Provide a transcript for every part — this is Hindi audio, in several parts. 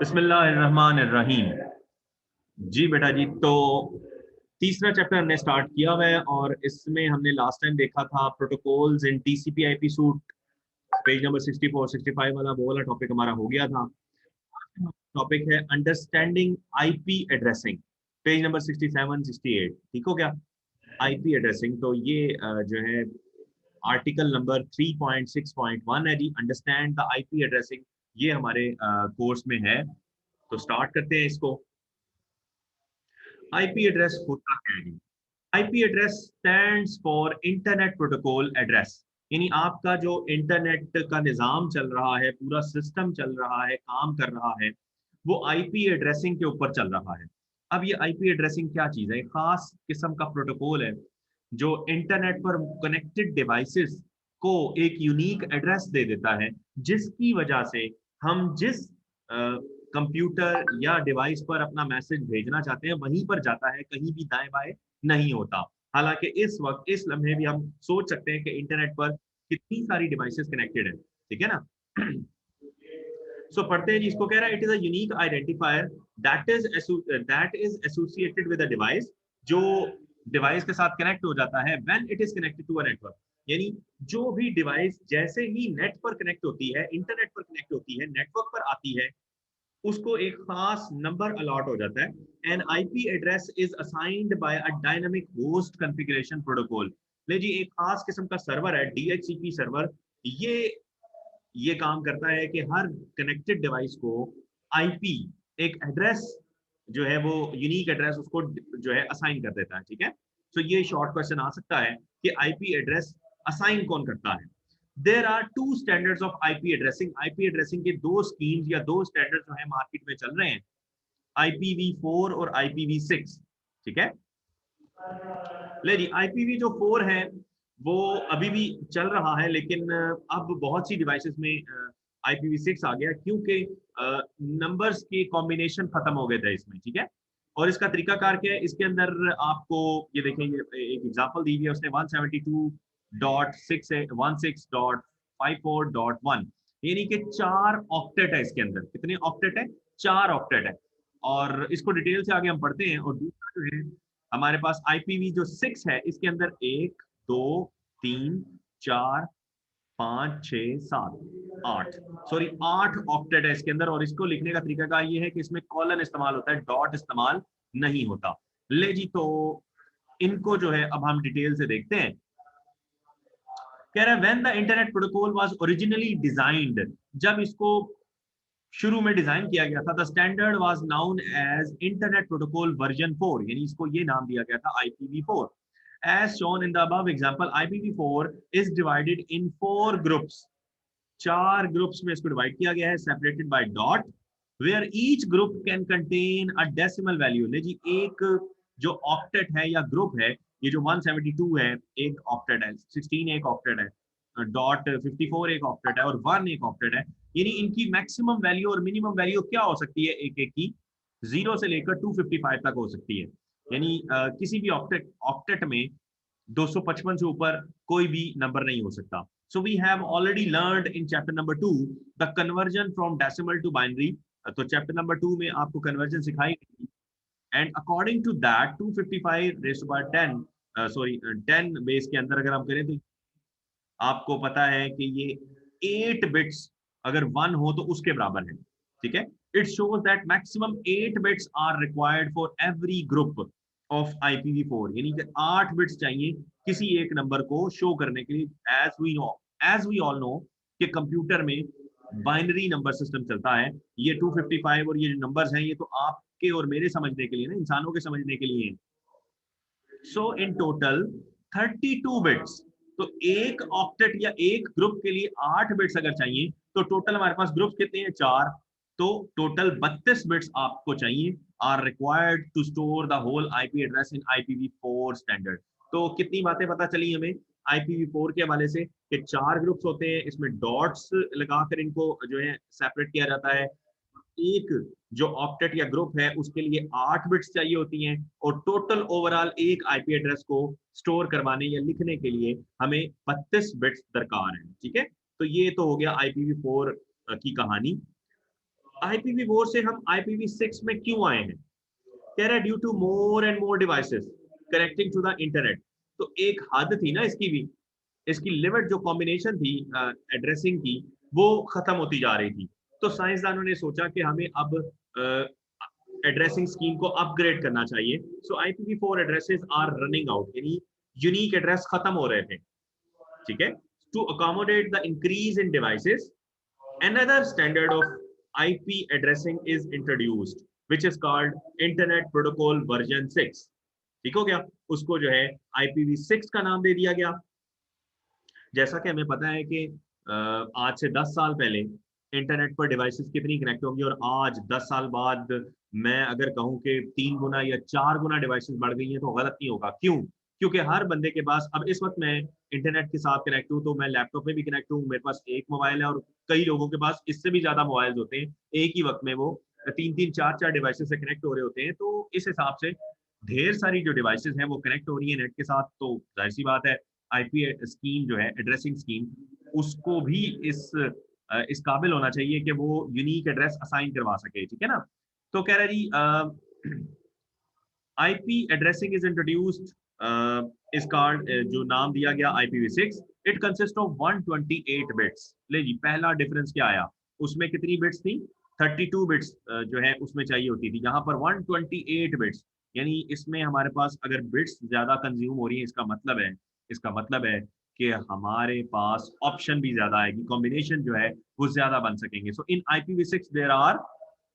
बिस्मिल्लाहिर्रहमानिर्रहीम। जी बेटा जी, तो तीसरा चैप्टर हमने स्टार्ट किया हुआ है और इसमें हमने लास्ट टाइम देखा था protocols in TCP IP suit. Page number 64 65 वाला वो वाला टॉपिक हमारा हो गया था। टॉपिक है understanding IP addressing, page number 67 68। ठीक हो गया? आईपी एड्रेसिंग, तो ये जो है आर्टिकल नंबर 3.6.1 है जी, अंडरस्टैंड द आईपी एड्रेसिंग। ये हमारे कोर्स में है, तो स्टार्ट करते हैं इसको। आईपी एड्रेस होता क्या है? IP address stands for internet protocol address, यानी आपका जो इंटरनेट का निज़ाम चल रहा है, पूरा सिस्टम चल रहा है, काम कर रहा है, वो आईपी एड्रेसिंग के ऊपर चल रहा है। अब ये आईपी एड्रेसिंग क्या चीज़ है? एक खास किस्म का प्रोटोकॉल है जो इंटरनेट पर कनेक्टेड डिवाइसेस को एक यूनिक एड्रेस दे देता है, जिसकी वजह से हम जिस कंप्यूटर या डिवाइस पर अपना मैसेज भेजना चाहते हैं वहीं पर जाता है, कहीं भी दाएं बाएं नहीं होता। हालांकि इस वक्त इस लम्हे भी हम सोच सकते हैं कि इंटरनेट पर कितनी सारी डिवाइसेस कनेक्टेड है। ठीक है ना? सो पढ़ते हैं जी, इसको कह रहा है it is a unique identifier that is associated with a device, जो डिवाइस के साथ कनेक्ट हो जाता है when it is connected to a network. यानी जो भी डिवाइस जैसे ही नेट पर कनेक्ट होती है, इंटरनेट पर कनेक्ट होती है, नेटवर्क पर आती है, उसको एक खास नंबर अलॉट हो जाता है। N IP address is assigned by a dynamic host configuration protocol. ले जी, एक खास किस्म का सर्वर है, डीएचसीपी सर्वर। ये ये काम करता है कि हर कनेक्टेड डिवाइस को आईपी, एक एड्रेस जो है वो यूनिक एड्रेस उसको जो है असाइन कर देता है। ठीक है? तो ये शॉर्ट क्वेश्चन आ सकता है कि आईपी एड्रेस असाइन कौन करता है। There are two standards of IP addressing. IP addressing के दो स्कीम्स या दो स्टैंडर्ड जो है मार्केट में चल रहे हैं, IPv4 और IPv6। ठीक है? ले जी, IPv4 है वो अभी भी चल रहा है, लेकिन अब बहुत सी डिवाइसेस में IPv6 आ गया, क्योंकि नंबर्स के कॉम्बिनेशन खत्म हो गए थे इसमें। ठीक है? और इसका तरीकाकार क्या है? इसके अंदर आपको ये देखेंगे, एक एग्जांपल दी हुई है उसने, 172.16.1, यानी कि 4 ऑक्टेट है इसके अंदर। कितने ऑक्टेट है? 4 ऑक्टेट है। और इसको डिटेल से आगे हम पढ़ते हैं। और दूसरा जो है हमारे पास IPv6 है, इसके अंदर 1 2 3 4 5 6 7 8, सॉरी 8 ऑक्टेट है इसके अंदर। और इसको लिखने का तरीका का ये है कि इसमें कॉलन इस्तेमाल होता है, डॉट इस्तेमाल नहीं होता। ले जी, तो इनको जो है अब हम डिटेल से देखते हैं। कह रहा है when the internet protocol was originally designed, जब इसको शुरू में डिजाइन किया गया था, the standard was known as internet protocol version 4, यानी इसको ये नाम दिया गया था IPv4। As shown in the above example, IPv4 is divided in 4 groups. 4 groups में इसको डिवाइड किया गया है, separated by dot, where each group can contain a decimal value. ले जी, एक जो ऑक्टेट है या ग्रुप है, ये जो 172 है एक ऑक्टेट है, 16 एक ऑक्टेट है, डॉट 54 एक ऑक्टेट है, और 1 एक ऑक्टेट है। यानी इनकी मैक्सिमम वैल्यू और मिनिमम वैल्यू क्या हो सकती है एक एक की? 0 से लेकर 255 तक हो सकती है। यानी किसी भी ऑक्टेट ऑक्टेट में 255 से ऊपर कोई भी नंबर नहीं हो सकता। So we have already learned in chapter number 2 the conversion from decimal to binary. तो चैप्टर नंबर 2 में आपको कन्वर्जन सिखाई गई, and according to that 255 raise to power 10, sorry 10 base के अंदर अगर हम करें तो आपको पता है कि ये 8 बिट्स अगर 1 हो तो उसके बराबर है। ठीक है? It shows that maximum 8 bits are required for every group of IPv4, यानी कि 8 बिट्स चाहिए किसी एक नंबर को शो करने के लिए। एज वी ऑल नो कि कंप्यूटर में बाइनरी नंबर सिस्टम चलता है। ये 255 और ये जो नंबर्स हैं, ये तो आपके और मेरे समझने के लिए ना, इंसानों के समझने के लिए। सो इन टोटल 32 बिट्स। तो एक ऑक्टेट या एक ग्रुप के लिए 8 बिट्स अगर चाहिए, तो टोटल हमारे पास ग्रुप कितने हैं? 4। तो टोटल 32 बिट्स आपको चाहिए, are required to store the whole IP address in IPv4 standard. तो कितनी बातें पता चली हमें IPv4 के हवाले से कि 4 ग्रुप्स होते हैं, इसमें डॉट्स लगाकर इनको जो है सेपरेट किया जाता है। एक जो ऑक्टेट या ग्रुप है उसके लिए 8 बिट्स चाहिए होती हैं, और टोटल ओवरऑल एक आईपी एड्रेस को स्टोर करवाने या लिखने के लिए हमें 32 बिट्स दरकार है। ठीक है? तो ये तो हो गया IPv4 की कहानी। IPv4 से हम IPv6 में क्यों आए हैं? कह रहा है due to more and more devices connecting to the internet. तो एक हद थी ना इसकी भी, इसकी लिमिट जो कॉम्बिनेशन थी एड्रेसिंग की, वो खत्म होती जा रही थी। तो साइंसदानों ने सोचा कि हमें अब एड्रेसिंग स्कीम को अपग्रेड करना चाहिए। So IPv4 addresses are running out, यानी यूनिक एड्रेस खत्म हो रहे थे, ठीक है। To accommodate the increase in devices, another standard of IP addressing is introduced, which is called Internet Protocol version 6। ठीक हो गया, उसको जो है IPv6 का नाम दे दिया गया। जैसा कि हमें पता है कि आज से 10 साल पहले इंटरनेट पर डिवाइसेस कितनी कनेक्ट होंगी, और आज 10 साल बाद मैं अगर कहूं कि 3 गुना या 4 गुना डिवाइसेस बढ़ गई हैं तो गलत नहीं होगा। क्यों? क्योंकि हर बंदे के पास अब इस वक्त मैं इंटरनेट के साथ कनेक्ट हूं, तो मैं लैपटॉप में भी कनेक्ट हूं, मेरे पास एक मोबाइल है, और कई लोगों के पास इससे भी ज्यादा मोबाइल होते हैं, एक ही वक्त में वो 3-3 4-4 डिवाइसेस से कनेक्ट हो रहे होते हैं। तो इस हिसाब से ढेर सारी जो डिवाइसेस हैं वो कनेक्ट हो रही है नेट के साथ, तो जाहिर सी बात है आईपी स्कीम जो है एड्रेसिंग स्कीम, उसको भी इस काबिल होना चाहिए कि वो यूनिक एड्रेस असाइन करवा सके, ठीक है ना। तो कह रहा जी आईपी एड्रेसिंग इज इंट्रोड्यूस्ड, इस कार्ड जो नाम दिया गया IPv6, it consist of 128 bits. ले जी, पहला डिफरेंस क्या आया, उसमें कितनी बिट्स थी? 32 बिट्स जो है उसमें चाहिए होती थी, यहाँ पर 128 बिट्स। यानी इसमें हमारे पास अगर बिट्स ज्यादा कंज्यूम हो रही है, इसका मतलब है कि हमारे पास ऑप्शन भी ज्यादा आएगी, कॉम्बिनेशन जो है वो ज्यादा बन सकेंगे। So in IPv6 there are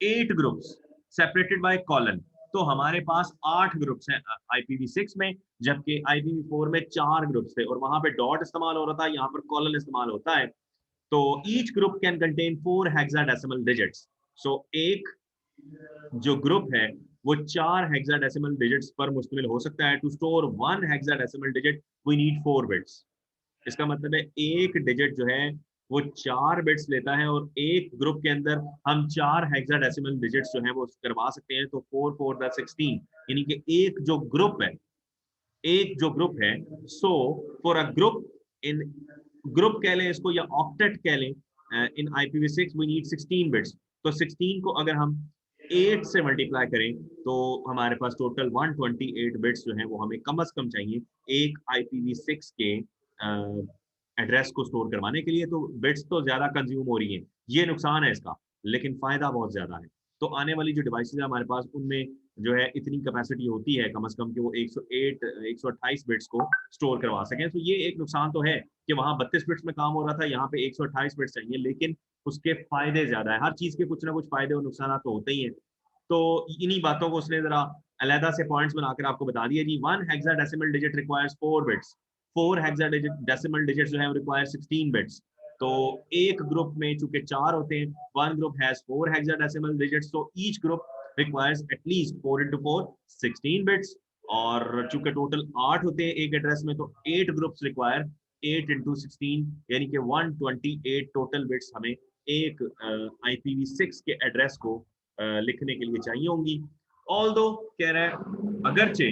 8 groups separated by colon. तो हमारे पास 8 ग्रुप्स हैं IPv6 में, जबकि IPv4 में 4 ग्रुप्स थे, और वहां पे डॉट इस्तेमाल हो रहा था, यहाँ पर कॉलन इस्तेमाल होता है। तो each group can contain 4 hexadecimal digits. So एक जो ग्रुप है वो 4 हेक्साडेसिमल डिजिट्स पर मुश्तमिल हो सकता है। To store 1 hexadecimal digit we need 4 bits. इसका मतलब है एक डिजिट जो है वो 4 बिट्स लेता है, और एक ग्रुप के अंदर हम 4 हेक्साडेसिमल डिजिट्स जो है वो करवा सकते हैं। तो 4 4 द 16, यानी कि एक जो ग्रुप है, so for a group in, group कह लें इसको या ऑक्टेट कह लें, इन IPv6 वी नीड 16 बिट्स। तो 16 को अगर हम 8 से मल्टीप्लाई करें तो हमारे पास टोटल 128 बिट्स जो है वो हमें कम से कम चाहिए एक IPv6 के एड्रेस को स्टोर करवाने के लिए। तो बिट्स तो ज्यादा कंज्यूम हो रही हैं, ये नुकसान है इसका, लेकिन फायदा बहुत ज्यादा है। तो आने वाली जो डिवाइसेज है हमारे पास, उनमें जो है इतनी कैपेसिटी होती है कम से कम कि वो 128 बिट्स को स्टोर करवा सकें। तो ये एक नुकसान तो है कि वहां 32 बिट्स में काम हो रहा था, यहाँ पे 128 बिट्स चाहिए, लेकिन उसके फायदे ज्यादा है। हर चीज के कुछ ना कुछ फायदे और नुकसान तो होते ही हैं। तो इन्हीं बातों को उसने जरा अलहदा से पॉइंट्स बनाकर आपको बता दिया जी। 1 hexadecimal digit requires 4 bits, 4 hexadecimal digits जो है रिक्वायर 16 बिट्स। तो एक ग्रुप में चूंकि 4 होते हैं, one group has 4 hexadecimal digits, so each group requires at least 4 into 4 16 bits। और चूंकि टोटल 8 होते हैं एक एड्रेस में, तो 8 ग्रुप्स रिक्वायर 8 into 16, यानी कि 128 टोटल बिट्स हमें एक IPv6 के एड्रेस को लिखने के लिए चाहिए होंगी। ऑल्दो कह रहा है अगरचे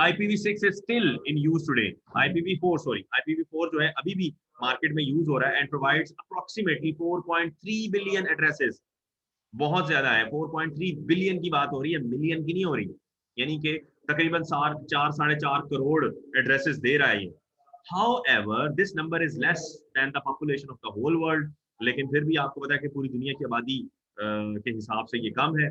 IPv6 is still in use today, IPv4 जो है अभी भी मार्केट में यूज हो रहा है, and provides approximately 4.3 billion addresses. बहुत ज्यादा है, 4.3 बिलियन की बात हो रही है, मिलियन की नहीं हो रही। यानी कि तकरीबन 4-4.5 करोड़ एड्रेसेस दे रहा है ये। However, this number is less than the population of the whole world। लेकिन फिर भी आपको पता है कि पूरी दुनिया की आबादी के हिसाब से ये कम है।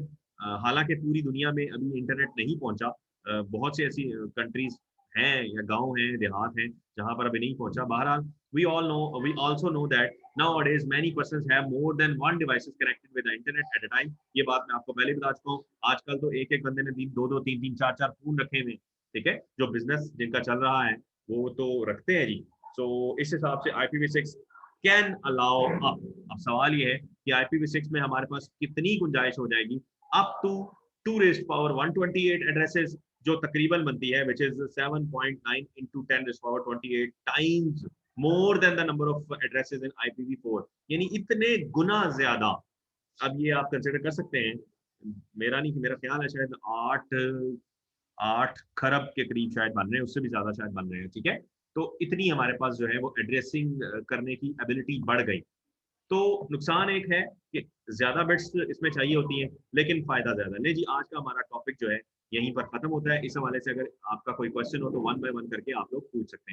हालांकि पूरी दुनिया में अभी इंटरनेट नहीं पहुंचा, बहुत सी ऐसी कंट्रीज हैं या गांव हैं, देहात हैं, जहां पर अभी नहीं पहुंचा। बहरहाल we also know that nowadays many persons have more than one devices connected with the internet at a time। ये बात मैं आपको पहले बता चुका हूँ। आजकल तो एक एक बंदे ने 2-2 3-3 4-4 फोन रखे हुए, ठीक है, जो बिजनेस जिनका चल रहा है वो तो रखते हैं जी। सो इस हिसाब से IPv6 कैन अलाउ अप। अब सवाल ये है कि IPv6 में हमारे पास कितनी गुंजाइश हो जाएगी, up to 2 raised power 128 addresses, जो तकरीबन बनती है which is 7.9 into 10 raised power 28 times more than the number of addresses in IPv4। यानी इतने गुना ज्यादा। अब ये आप कंसिडर कर सकते हैं, मेरा नहीं, मेरा ख्याल है शायद 8 खरब के करीब शायद बन रहे हैं, उससे भी ज्यादा शायद बन रहे हैं, ठीक है। तो इतनी हमारे पास जो है वो एड्रेसिंग करने की एबिलिटी बढ़ गई। तो नुकसान एक है कि ज्यादा बिट्स इसमें चाहिए होती हैं, लेकिन फायदा ज्यादा। ले जी, आज का हमारा टॉपिक जो है यहीं पर खत्म होता है। इस हवाले से अगर आपका कोई क्वेश्चन हो तो वन बाय वन करके आप लोग पूछ सकते हैं।